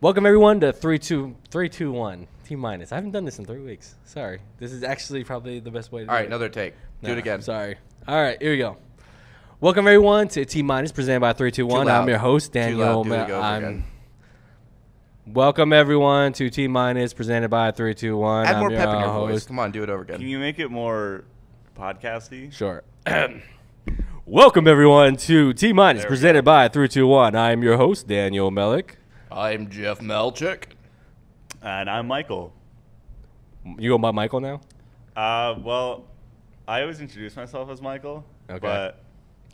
Welcome everyone to 3-2-1 T minus. I haven't done this in 3 weeks. Sorry. This is actually probably the best way to do it. All right, another take. Do it again. Sorry. All right, here we go. Welcome everyone to T minus presented by 3-2-1. I'm your host Daniel. Welcome everyone to T minus presented by 3-2-1. Add more pep in your voice. Come on, do it over again. Can you make it more podcasty? Sure. Welcome everyone to T minus presented by 3-2-1. I am your host Daniel Melick. I'm Jeff Melchick. And I'm Michael. You go by Michael now? Well, I always introduce myself as Michael, but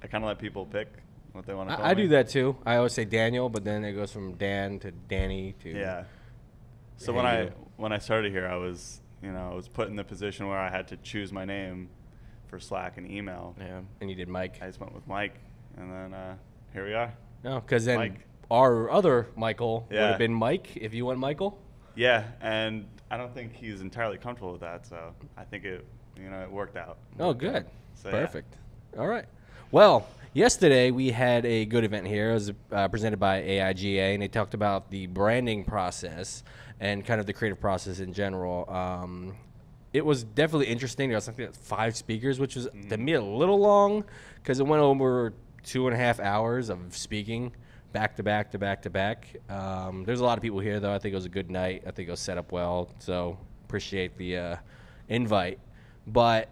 I kind of let people pick what they want to call me. I do that too. I always say Daniel, but then it goes from Dan to Danny to So when I started here, I was put in the position where I had to choose my name for Slack and email. Yeah, and you did Mike. I just went with Mike, and then here we are. No, because then Mike. Our other Michael would have been Mike if you went Michael. Yeah, and I don't think he's entirely comfortable with that, so I think it worked out. Oh, good. So, perfect. Yeah. All right. Well, yesterday we had a good event here. It was presented by AIGA, and they talked about the branding process and kind of the creative process in general. It was definitely interesting. There was something like 5 speakers, which was to me a little long because it went over 2.5 hours of speaking. Back to back to back to back. There's a lot of people here, though. I think it was a good night. I think it was set up well, so appreciate the invite. But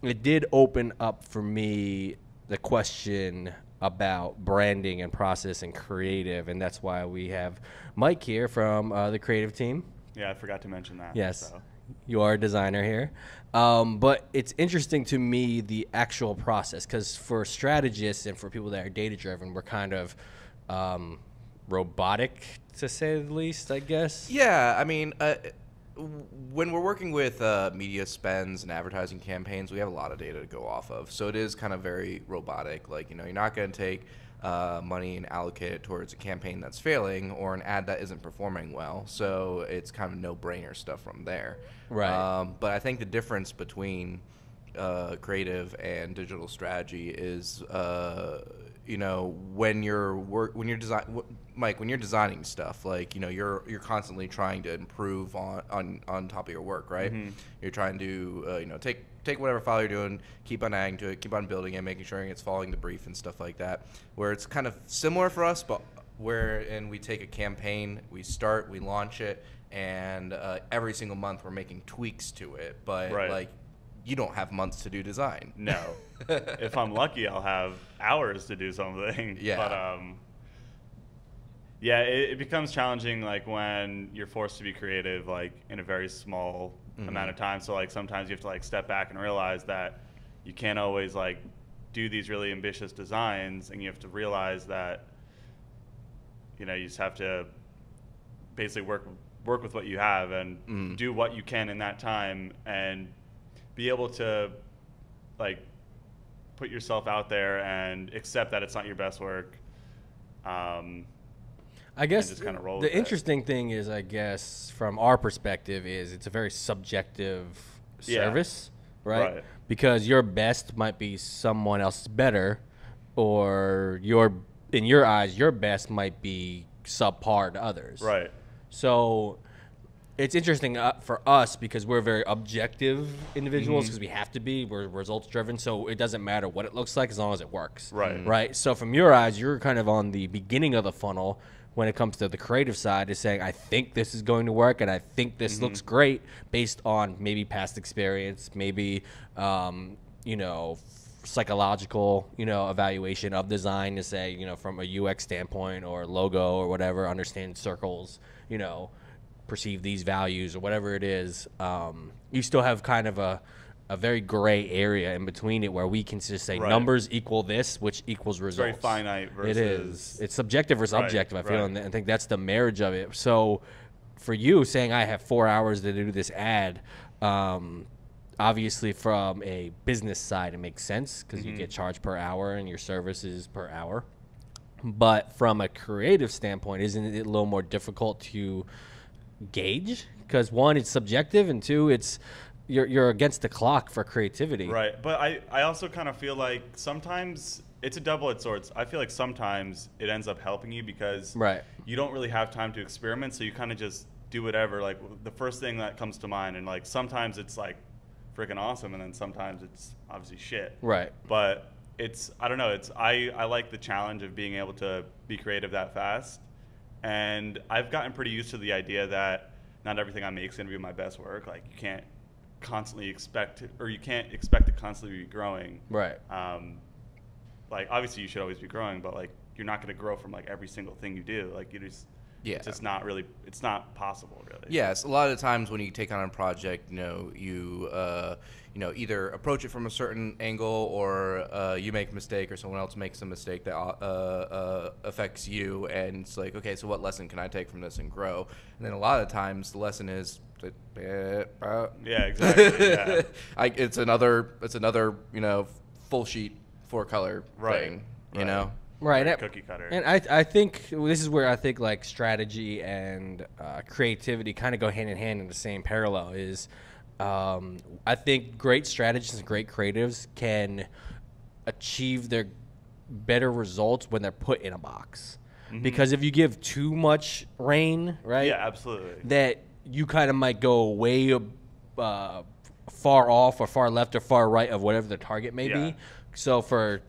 it did open up for me the question about branding and process and creative, and that's why we have Mike here from the creative team. Yeah, I forgot to mention that. Yes, so. You are a designer here. But it's interesting to me the actual process, because for strategists and for people that are data-driven, we're kind of robotic, to say the least, I guess. Yeah, I mean, when we're working with media spends and advertising campaigns, we have a lot of data to go off of. So it is kind of very robotic. Like, you're not going to take money and allocate it towards a campaign that's failing or an ad that isn't performing well. So it's kind of no-brainer stuff from there. Right. But I think the difference between creative and digital strategy is when you're designing stuff, like, you're constantly trying to improve on top of your work, right? Mm-hmm. You're trying to take whatever file you're doing, keep on adding to it, keep on building it, making sure it's following the brief and stuff like that. Where it's kind of similar for us, but wherein we take a campaign, we launch it, and every single month we're making tweaks to it. But like, you don't have months to do design. No. If I'm lucky, I'll have hours to do something. Yeah. But it becomes challenging, like, when you're forced to be creative, like, in a very small amount of time. So, like, sometimes you have to, like, step back and realize that you can't always, like, do these really ambitious designs, and you have to realize that, you just have to basically work with what you have and do what you can in that time and be able to, like, put yourself out there and accept that it's not your best work. I guess just kind of roll the with interesting thing is, I guess, from our perspective, is it's a very subjective service, right? Because your best might be someone else's better, or in your eyes, your best might be subpar to others. Right. So it's interesting for us because we're very objective individuals, because we have to be. We're results driven, so it doesn't matter what it looks like as long as it works. Right. Right. So from your eyes, you're kind of on the beginning of the funnel when it comes to the creative side, is saying, I think this is going to work, and I think this looks great based on maybe past experience, maybe psychological evaluation of design, to say, from a UX standpoint or logo or whatever, understand circles, perceive these values or whatever it is. You still have kind of a very gray area in between it, where we can just say numbers equal this, which equals results. It's very finite versus... It is. It's subjective versus objective, I feel, and I think that's the marriage of it. So for you, saying I have 4 hours to do this ad, obviously from a business side it makes sense, because you get charged per hour and your service is per hour. But from a creative standpoint, isn't it a little more difficult to gauge? Because one, it's subjective, and two, it's you're against the clock for creativity. Right. But I also kind of feel like sometimes it's a double-edged sword. I feel like sometimes it ends up helping you because Right. you don't really have time to experiment, so you kind of just do whatever, like the first thing that comes to mind, and like sometimes it's like freaking awesome, and then sometimes it's obviously shit. Right. But I don't know, I like the challenge of being able to be creative that fast, and I've gotten pretty used to the idea that not everything I make is going to be my best work. Like you can't constantly expect to constantly be growing. Right. Like obviously you should always be growing, but like you're not going to grow from like every single thing you do. Like you just, Yeah. it's just not really, it's not possible really. Yes, a lot of the times when you take on a project, you either approach it from a certain angle, or you make a mistake, or someone else makes a mistake that affects you, and it's like, okay, so what lesson can I take from this and grow? And then a lot of the times the lesson is, Yeah, exactly. Yeah. it's another full sheet 4-color Right, thing, right. Right. Like cookie cutter. And I think this is where I think like strategy and creativity kind of go hand in hand in the same parallel. Is I think great strategists and great creatives can achieve their better results when they're put in a box. Mm-hmm. Because if you give too much reign, right? Yeah, absolutely. That you kind of might go way far off or far left or far right of whatever the target may Yeah. be. So for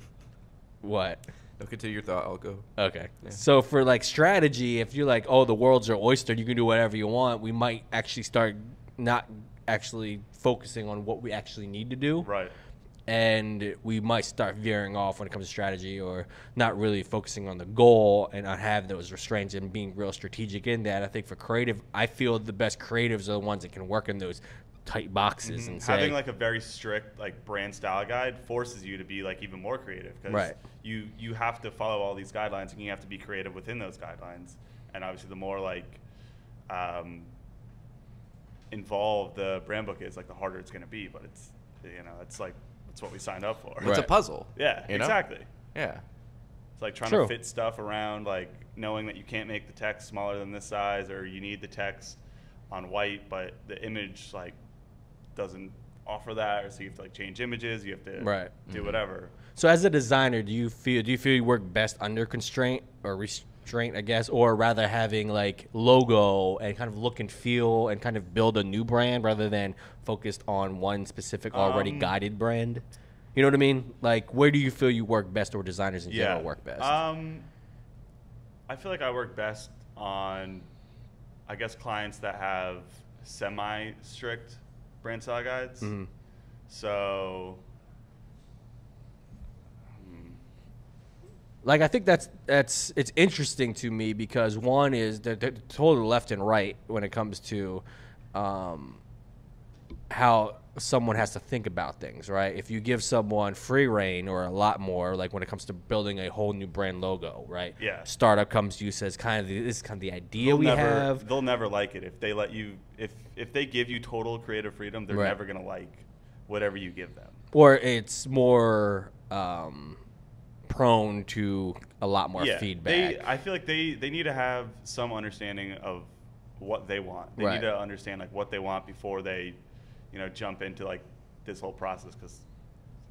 what? No, continue your thought. I'll go. Okay. Yeah. So for like strategy, if you're like, oh, the world's your oyster, you can do whatever you want, we might actually start not actually focusing on what we actually need to do. Right. And we might start veering off when it comes to strategy, or not really focusing on the goal and not have those restraints and being real strategic in that. I think for creative, I feel the best creatives are the ones that can work in those tight boxes. Mm-hmm. And say, having like a very strict like brand style guide forces you to be like even more creative, because right. you have to follow all these guidelines and you have to be creative within those guidelines. And obviously the more like involved the brand book is, like the harder it's going to be, but it's it's like it's what we signed up for. It's a puzzle. Yeah, exactly. Yeah. It's like trying True. to fit stuff around, like knowing that you can't make the text smaller than this size, or you need the text on white, but the image like doesn't offer that, or so you have to like change images, you have to do whatever. So as a designer, do you feel you work best under constraint or restraint, I guess, or rather having like logo and kind of look and feel and kind of build a new brand rather than focused on one specific already guided brand? You know what I mean? Like, where do you feel you work best, or designers in general work best? I feel like I work best on, I guess, clients that have semi-strict brand style guides. Mm-hmm. So, like, I think that's it's interesting to me because one is they're totally left and right when it comes to how someone has to think about things, right? If you give someone free reign or a lot more, like when it comes to building a whole new brand logo, right? Yeah. Startup comes to you, says this is kind of the idea have. They'll never like it if they let you. If they give you total creative freedom, they're never gonna like whatever you give them. Or it's more prone to a lot more feedback. I feel like they need to have some understanding of what they want. They need to understand like what they want before they, jump into like this whole process. Because,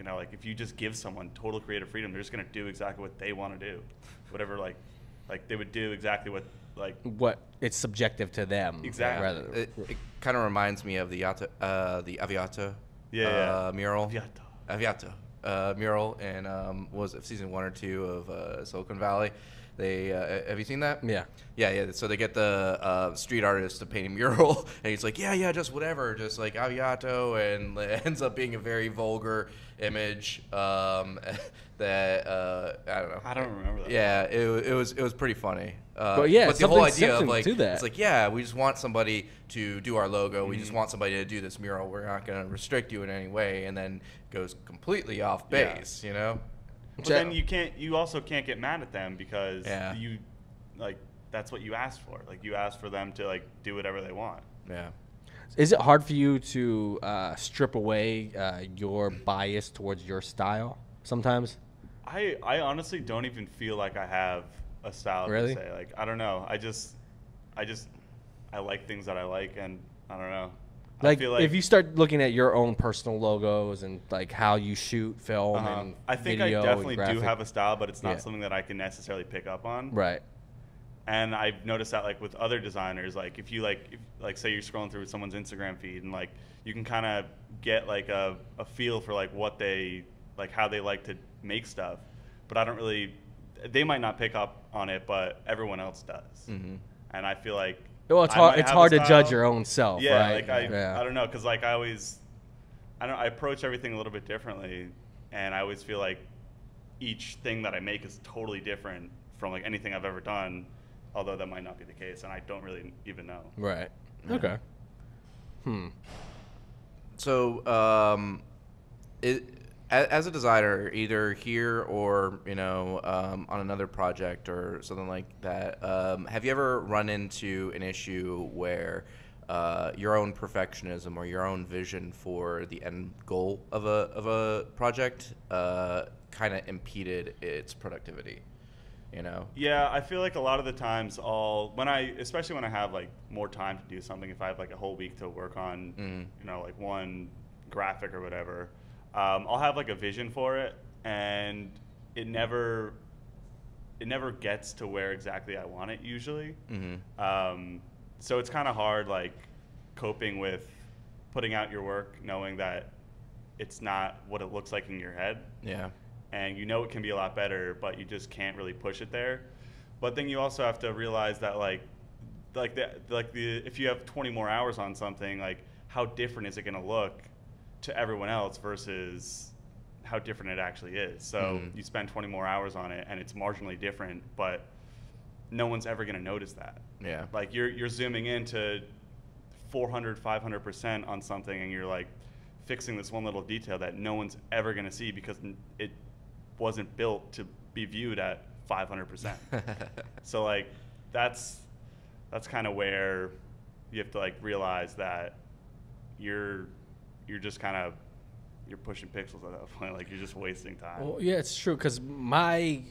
like if you just give someone total creative freedom, they're just gonna do exactly what they want to do, whatever like they would do exactly what it's subjective to them. Exactly. Rather. It kind of reminds me of the Aviato mural. Aviato mural, and was it season 1 or 2 of Silicon Valley? They have you seen that? Yeah. So they get the street artist to paint a mural, and he's like, yeah, just whatever, just like Aviato, and it ends up being a very vulgar image that I don't know. I don't remember that. Yeah, it was pretty funny. But the whole idea of like, to that. it's like, yeah, we just want somebody to do our logo. We just want somebody to do this mural. We're not going to restrict you in any way, and then goes completely off base, But then you also can't get mad at them because you, like, that's what you asked for. Like, you asked for them to, like, do whatever they want. Yeah. Is it hard for you to strip away your bias towards your style sometimes? I honestly don't even feel like I have a style Really? to say. Like, I don't know. I like things that I like, and I don't know. Like, I feel like if you start looking at your own personal logos and like how you shoot film and I think I video definitely and do graphic. have a style, but it's not Yeah. something that I can necessarily pick up on. Right. And I've noticed that like with other designers, like if you like say you're scrolling through someone's Instagram feed and like you can kind of get like a feel for like what they like, how they like to make stuff, but I don't really. They might not pick up on it, but everyone else does. Mm-hmm. And I feel like Well, it's I hard. might It's have a hard to style. judge your own self, Yeah, right? like I don't know, because like I approach everything a little bit differently, and I always feel like each thing that I make is totally different from like anything I've ever done, although that might not be the case, and I don't really even know. Right. Okay. So, as a designer, either here or on another project or something like that, have you ever run into an issue where your own perfectionism or your own vision for the end goal of a project kind of impeded its productivity? Yeah, I feel like a lot of the times especially when I have like more time to do something, if I have like a whole week to work on, like one graphic or whatever, I'll have like a vision for it, and it never gets to where exactly I want it usually. Mm-hmm. So it's kind of hard like coping with putting out your work knowing that it's not what it looks like in your head. Yeah. And it can be a lot better, but you just can't really push it there. But then you also have to realize that if you have 20 more hours on something, like how different is it going to look to everyone else versus how different it actually is. So you spend 20 more hours on it and it's marginally different, but no one's ever going to notice that. Yeah. Like you're zooming into 400, 500% on something, and you're like fixing this one little detail that no one's ever going to see because it wasn't built to be viewed at 500%. So like that's kind of where you have to like realize that you're just kind of you're pushing pixels at that point. Like you're just wasting time. Well, yeah, it's true. Because my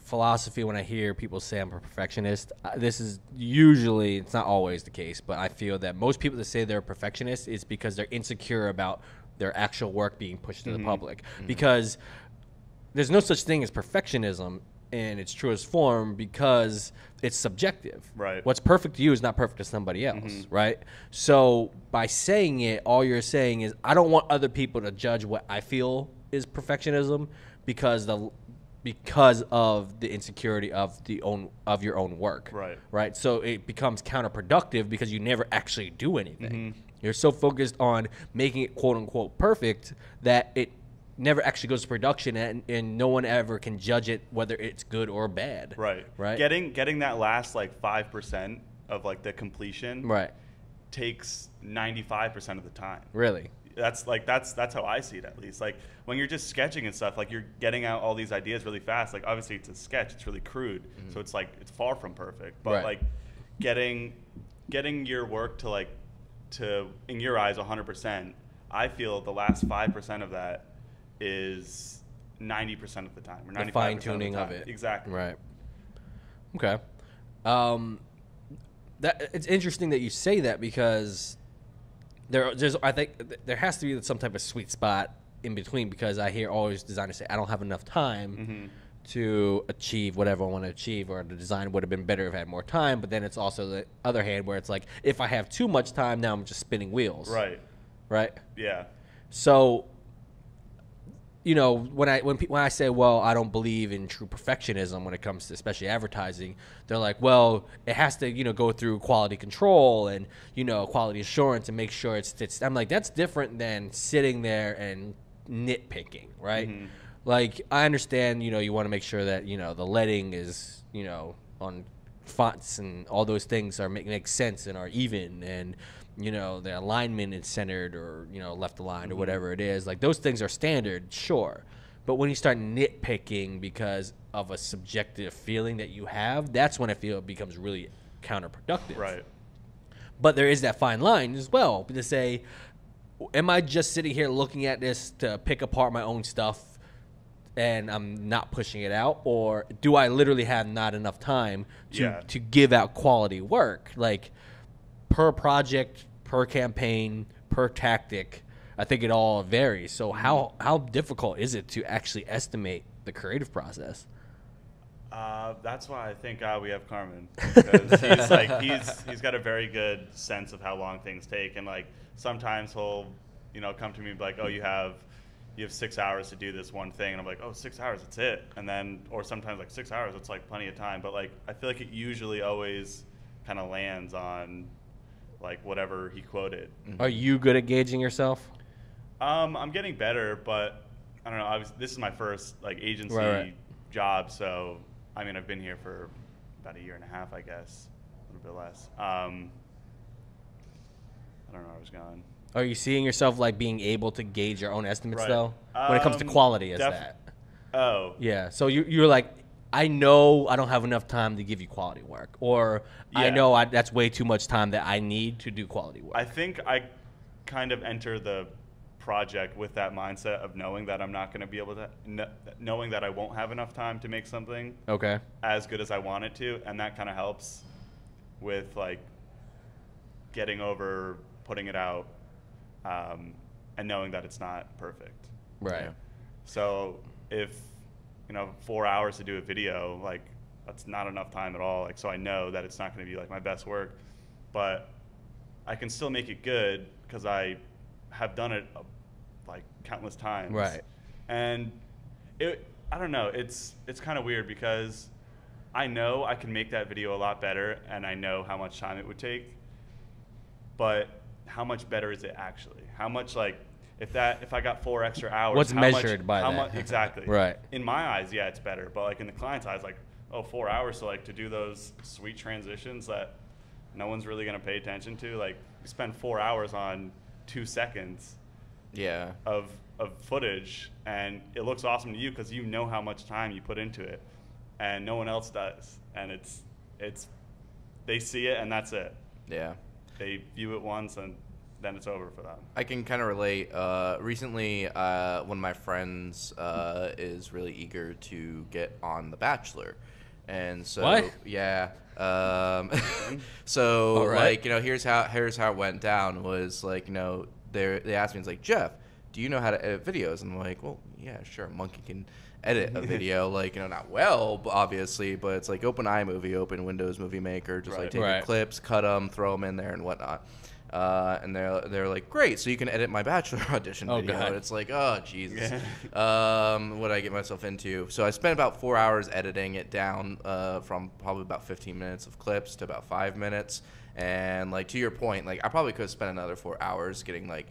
philosophy when I hear people say I'm a perfectionist, this is usually, it's not always the case, but I feel that most people that say they're a perfectionist is because they're insecure about their actual work being pushed to the public. Because there's no such thing as perfectionism in its truest form because it's subjective. Right. What's perfect to you is not perfect to somebody else, right? So by saying it, all you're saying is I don't want other people to judge what I feel is perfectionism because of the insecurity of your own work. Right. So it becomes counterproductive because you never actually do anything. You're so focused on making it quote unquote perfect that it never actually goes to production, and no one ever can judge it whether it's good or bad. Right. Getting that last like 5% of like the completion takes 95% of the time. Really? That's how I see it, at least. Like when you're just sketching and stuff, like you're getting out all these ideas really fast. Like obviously it's a sketch, it's really crude, so it's like it's far from perfect. But like getting your work to in your eyes 100%, I feel the last 5% of that is 90% of the time, or 95% the fine-tuning of the time. of it. Exactly. Right. Okay. That it's interesting that you say that because I think there has to be some type of sweet spot in between, because I hear always designers say I don't have enough time to achieve whatever I want to achieve, or the design would have been better if I had more time. But then it's also the other hand where it's like if I have too much time, now I'm just spinning wheels. Right. Yeah. So, when I say, well, I don't believe in true perfectionism when it comes to especially advertising, they're like, well, it has to, go through quality control and, quality assurance and make sure it fits. I'm like, that's different than sitting there and nitpicking, right? Like, I understand, you want to make sure that, the leading is, on fonts and all those things make sense and are even, and the alignment is centered or, left aligned or whatever it is. Like, those things are standard, sure. But when you start nitpicking because of a subjective feeling that you have, that's when I feel it becomes really counterproductive. Right. But there is that fine line as well to say, am I just sitting here looking at this to pick apart my own stuff and I'm not pushing it out? Or do I literally have not enough time to give out quality work? Like, per project, per campaign, per tactic. I think it all varies. So how difficult is it to actually estimate the creative process? That's why I think we have Carmen, because he's like he's got a very good sense of how long things take, and like sometimes he'll come to me and be like, oh, you have 6 hours to do this one thing, and I'm like, oh, 6 hours, that's it. And then, or sometimes like 6 hours, it's like plenty of time, but like I feel like it usually always kind of lands on like whatever he quoted. Are you good at gauging yourself? I'm getting better, but I don't know. This is my first like agency job, so I mean I've been here for about a year and a half, I guess, a little bit less. I don't know where I was going. Are you seeing yourself like being able to gauge your own estimates though, when it comes to quality as that? Oh, yeah. So you're like, I know I don't have enough time to give you quality work, or I know that's way too much time that I need to do quality work. I think I kind of enter the project with that mindset of knowing that I'm not going to be able to, knowing that I won't have enough time to make something as good as I want it to, and that kind of helps with like getting over putting it out and knowing that it's not perfect. Right. Yeah. So if 4 hours to do a video, like that's not enough time at all. Like, so I know that it's not going to be like my best work, but I can still make it good because I have done it like countless times. Right. And I don't know, it's kind of weird because I know I can make that video a lot better and I know how much time it would take, but how much better is it actually? How much, like, if I got 4 extra hours, what's how measured much, by how that? Much, exactly. Right. In my eyes, yeah, it's better, but like in the client's eyes, like, oh, 4 hours to do those sweet transitions that no one's really gonna pay attention to. Like, you spend 4 hours on 2 seconds. Yeah. Of footage, and it looks awesome to you because you know how much time you put into it, and no one else does. And it's they see it and that's it. Yeah. They view it once and then it's over for them. I can kind of relate. Recently, one of my friends is really eager to get on The Bachelor, and so what? Yeah. So right. like here's how it went down was like they asked me, it's like, Jeff, do you know how to edit videos? And I'm like, well, yeah, sure, a monkey can edit a video, like not well, obviously, but it's like open iMovie, open Windows Movie Maker, just like take the clips, cut them, throw them in there, and whatnot. And they're like, great, so you can edit my Bachelor audition video. God. And it's like, oh Jesus, what did I get myself into? So I spent about 4 hours editing it down from probably about 15 minutes of clips to about 5 minutes. And like to your point, like I probably could have spent another 4 hours getting like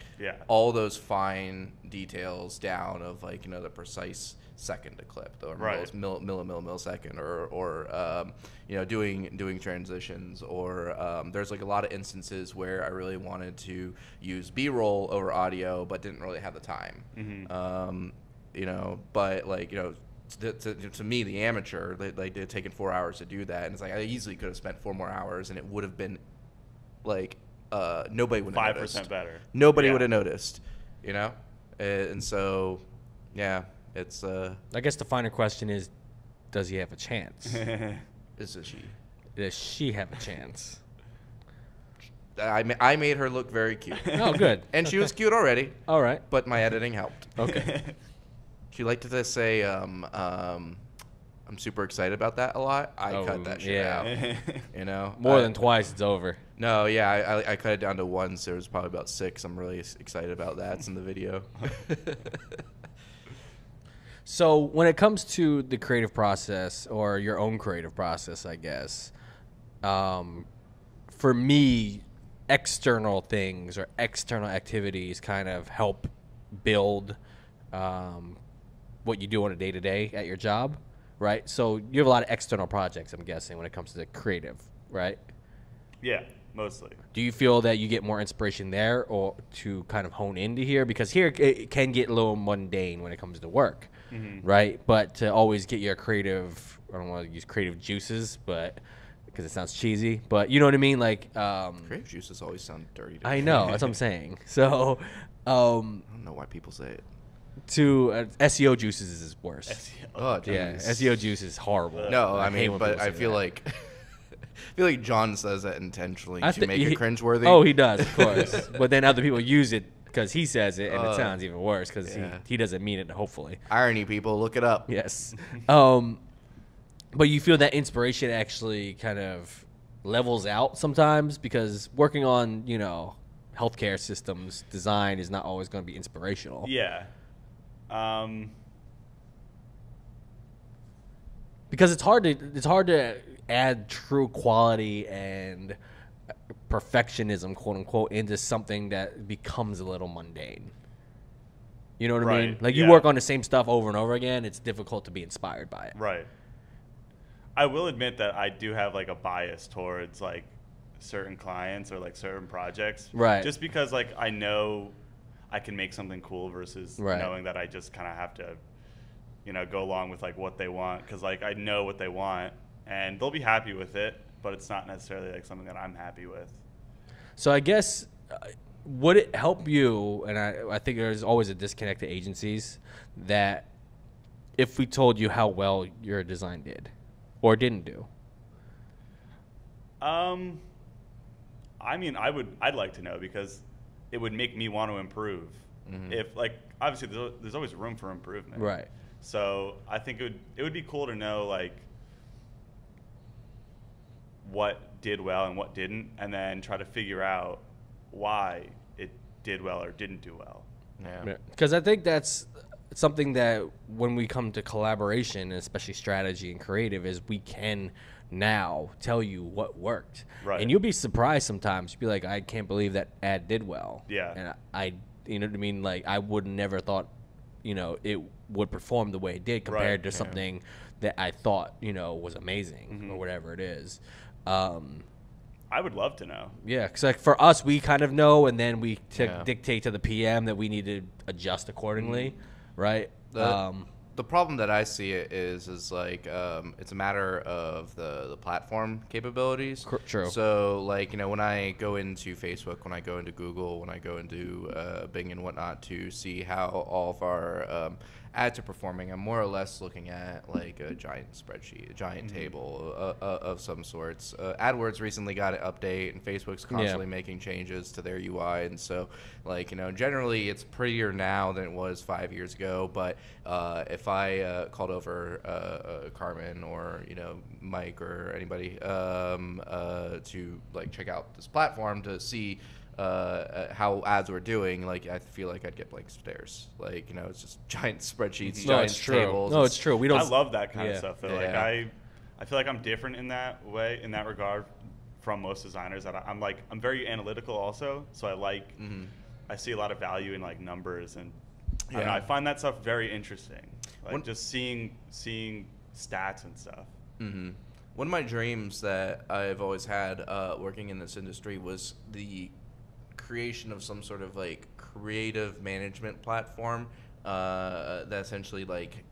all those fine details down of like the precise second to clip, or millisecond, or doing transitions, or there's like a lot of instances where I really wanted to use B-roll over audio, but didn't really have the time. But like to me, the amateur, they'd taken 4 hours to do that, and it's like I easily could have spent 4 more hours, and it would have been like nobody would have noticed. 5% better. Nobody would have noticed, and so it's I guess the finer question is, does he have a chance? Is it she? Does she have a chance? I made her look very cute. Oh, good. And she was cute already. All right. But my editing helped. Okay. She liked to say, I'm super excited about that a lot. I cut that shit out. More than twice, it's over. No, yeah, I cut it down to once. There was probably about 6. I'm really excited about that. It's in the video. So when it comes to the creative process, or your own creative process, I guess, for me, external things or external activities kind of help build what you do on a day-to-day at your job, right? So you have a lot of external projects, I'm guessing, when it comes to the creative, right? Yeah, mostly. Do you feel that you get more inspiration there, or to kind of hone into here? Because here it can get a little mundane when it comes to work, right? But to always get your creative, I don't want to use creative juices, but because it sounds cheesy, but you know what I mean? Like creative juices always sound dirty to I me. know, that's what I'm saying. So I don't know why people say it. To SEO juices is worse. SEO. Oh, Yeah, SEO juice is horrible. No, I hate mean, when but people I say feel that. like feel like John says that intentionally I to make it cringeworthy. Oh, he does, of course. But then other people use it because he says it, and it sounds even worse because he doesn't mean it, hopefully. Irony, people, look it up. Yes. But you feel that inspiration actually kind of levels out sometimes because working on, healthcare systems design is not always going to be inspirational. Yeah. Because it's hard to add true quality and perfectionism, quote unquote, into something that becomes a little mundane. You know what I mean? Like you work on the same stuff over and over again, it's difficult to be inspired by it. Right. I will admit that I do have like a bias towards like certain clients or like certain projects. Right. Just because like I know I can make something cool versus knowing that I just kind of have to, go along with like what they want because like I know what they want and they'll be happy with it, but it's not necessarily like something that I'm happy with. So I guess would it help you? And I think there's always a disconnect to agencies that if we told you how well your design did or didn't do. I mean, I'd like to know because it would make me want to improve. Mm-hmm. If like obviously there's always room for improvement. Right. So I think it would be cool to know like what did well and what didn't, and then try to figure out why it did well or didn't do well. Yeah. Because I think that's something that when we come to collaboration, especially strategy and creative, is we can now tell you what worked. Right. And you'll be surprised sometimes. You'll be like, I can't believe that ad did well. Yeah. And I you know what I mean? Like, I would never thought, it would perform the way it did compared to something that I thought, was amazing or whatever it is. I would love to know. Yeah, because like for us, we kind of know, and then we dictate to the PM that we need to adjust accordingly, right? The problem that I see it is like it's a matter of the platform capabilities. True. So like when I go into Facebook, when I go into Google, when I go into Bing and whatnot to see how all of our ads are performing, I'm more or less looking at like a giant spreadsheet, a giant table of some sorts. AdWords recently got an update, and Facebook's constantly making changes to their UI, and so like generally it's prettier now than it was 5 years ago. But if I called over Carmen or Mike or anybody to like check out this platform to see how ads were doing, like I feel like I'd get blank stares. Like it's just giant spreadsheets, giant tables. No, it's true. We don't. I love that kind of stuff. Though. Like I feel like I'm different in that way, in that regard, from most designers. That I'm very analytical also. So I like I see a lot of value in like numbers, and I don't know, I find that stuff very interesting. Like just seeing stats and stuff. Mm-hmm. One of my dreams that I've always had working in this industry was the creation of some sort of like creative management platform that essentially like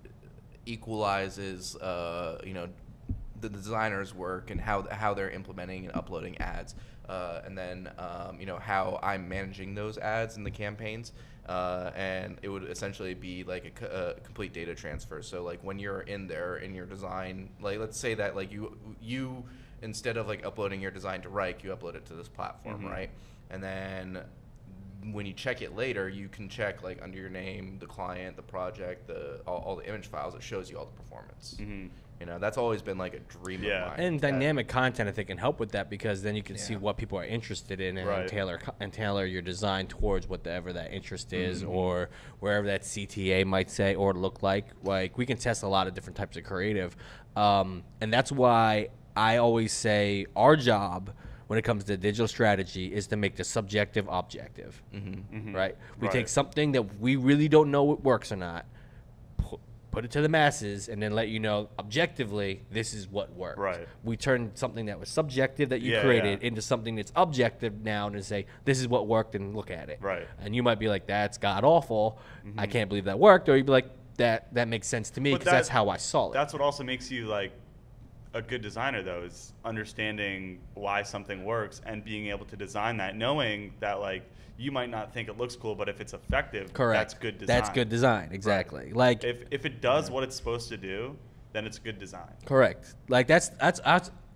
equalizes the designer's work and how they're implementing and uploading ads, and then how I'm managing those ads and the campaigns, and it would essentially be like a complete data transfer. So like when you're in there in your design, like let's say that like you instead of like uploading your design to Rike, you upload it to this platform, right? And then when you check it later, you can check like under your name, the client, the project, all the image files. It shows you all the performance. That's always been like a dream of mine. And dynamic content, I think, can help with that because then you can see what people are interested in and tailor your design towards whatever that interest is or wherever that CTA might say or look like. Like we can test a lot of different types of creative, and that's why I always say our job when it comes to digital strategy is to make the subjective objective, right? We take something that we really don't know what works or not, put it to the masses, and then let you know objectively this is what works. Right. We turn something that was subjective that you created into something that's objective now and say this is what worked and look at it. Right. And you might be like, that's god awful. I can't believe that worked. Or you'd be like, that makes sense to me because that's how I saw it. That's what also makes you like a good designer, though, is understanding why something works and being able to design that, knowing that like you might not think it looks cool, but if it's effective, that's good design. That's good design, exactly. Right. Like if it does what it's supposed to do, then it's good design. Correct. Like that's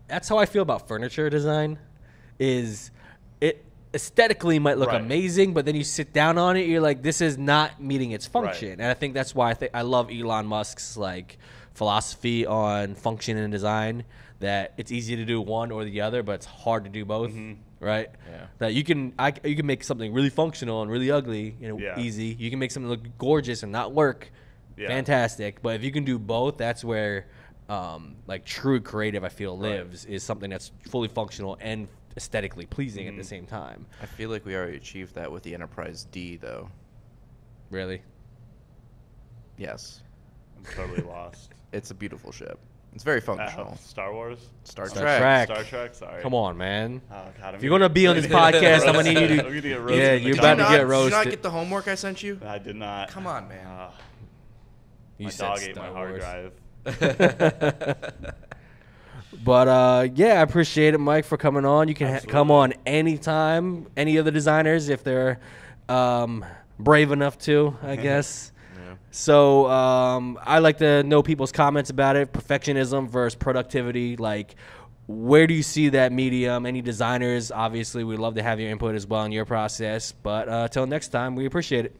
that's how I feel about furniture design. Is it aesthetically might look Right. amazing, but then you sit down on it, you're like, this is not meeting its function. Right. And I think that's why I love Elon Musk's like philosophy on function and design. That it's easy to do one or the other, but it's hard to do both. Right? Yeah. That you can make something really functional and really ugly, Yeah. easy. You can make something look gorgeous and not work. Yeah. Fantastic. But if you can do both, that's where like true creative I feel lives, is something that's fully functional and aesthetically pleasing at the same time. I feel like we already achieved that with the Enterprise D, though. Really? Yes. I'm totally lost. It's a beautiful ship. It's very functional. Star Wars? Star Star Trek. Trek. Star Trek? Sorry. Come on, man. Oh, God, If you're gonna be on this podcast, I'm gonna need you to. I'm gonna get roasted Yeah, in the you're Did about to not- get Did you not roasted. get the homework I sent you? I did not. Come on, man. You My said dog ate my Star hard Wars. drive. But yeah, I appreciate it, Mike, for coming on. You can come Absolutely. on anytime. Any other designers, if they're brave enough to, I guess. Yeah. So I like to know people's comments about it. Perfectionism versus productivity. Like, where do you see that medium? Any designers? Obviously, we'd love to have your input as well in your process. But till next time, we appreciate it.